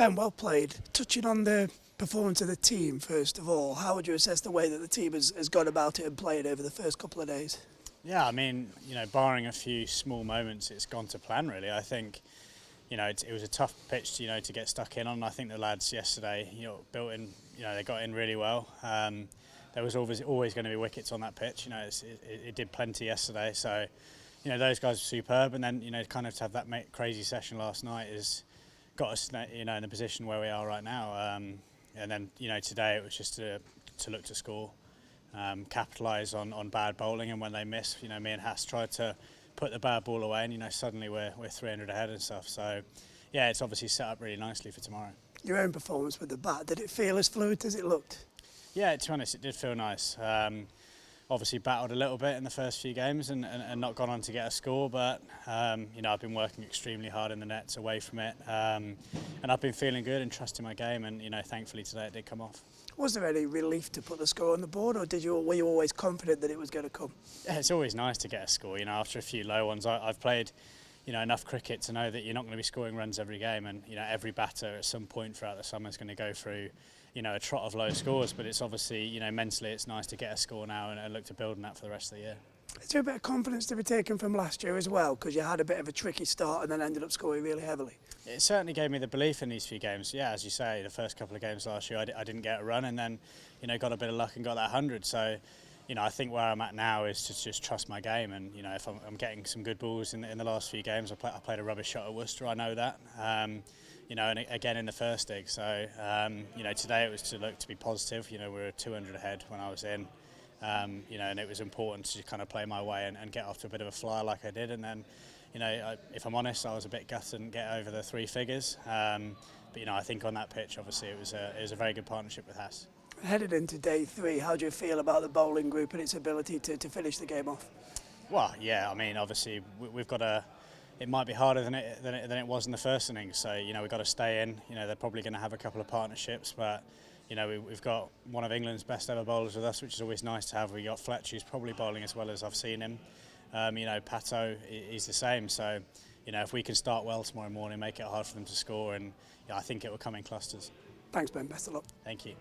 Ben, well played. Touching on the performance of the team, first of all, how would you assess the way that the team has gone about it and played over the first couple of days? Yeah, I mean, barring a few small moments, it's gone to plan really. I think, it was a tough pitch, to get stuck in on. I think the lads yesterday, built in, they got in really well. There was always going to be wickets on that pitch. It did plenty yesterday. So, those guys were superb. And then, kind of to have that crazy session last night has got us, in the position where we are right now. And then, today it was just to look to score. Capitalise on bad bowling, and when they miss, me and Haas tried to put the bad ball away, and suddenly we're 300 ahead and stuff. So yeah, it's obviously set up really nicely for tomorrow. Your own performance with the bat, did it feel as fluid as it looked? Yeah, to be honest, it did feel nice. Obviously battled a little bit in the first few games and not gone on to get a score, but I've been working extremely hard in the nets away from it, and I've been feeling good and trusting my game, and thankfully today it did come off. Was there any relief to put the score on the board, or were you always confident that it was going to come? Yeah, it's always nice to get a score. After a few low ones, I've played enough cricket to know that you're not going to be scoring runs every game, and every batter at some point throughout the summer is going to go through a trot of low scores, but it's obviously mentally it's nice to get a score now and look to build on that for the rest of the year. Is there a bit of confidence to be taken from last year as well, because you had a bit of a tricky start and then ended up scoring really heavily? It certainly gave me the belief in these few games. Yeah, as you say, the first couple of games last year I didn't get a run, and then got a bit of luck and got that 100. So I think where I'm at now is to just trust my game, and if I'm getting some good balls in the last few games. I played a rubbish shot at Worcester, I know that. And again in the first dig. So today it was to be positive. We were 200 ahead when I was in. And it was important to kind of play my way and get off to a bit of a flyer like I did. And then, if I'm honest, I was a bit gutted and get over the three figures. But I think on that pitch, obviously, it was a very good partnership with Haas. Headed into day 3, how do you feel about the bowling group and its ability to finish the game off? Well, yeah, I mean, obviously, we've got to. It might be harder than it was in the first innings. So we've got to stay in. They're probably going to have a couple of partnerships, but. We've got one of England's best ever bowlers with us, which is always nice to have. We got Fletcher, who's probably bowling as well as I've seen him. Pato is the same. So, if we can start well tomorrow morning, make it hard for them to score, and I think it will come in clusters. Thanks, Ben. Best of luck. Thank you.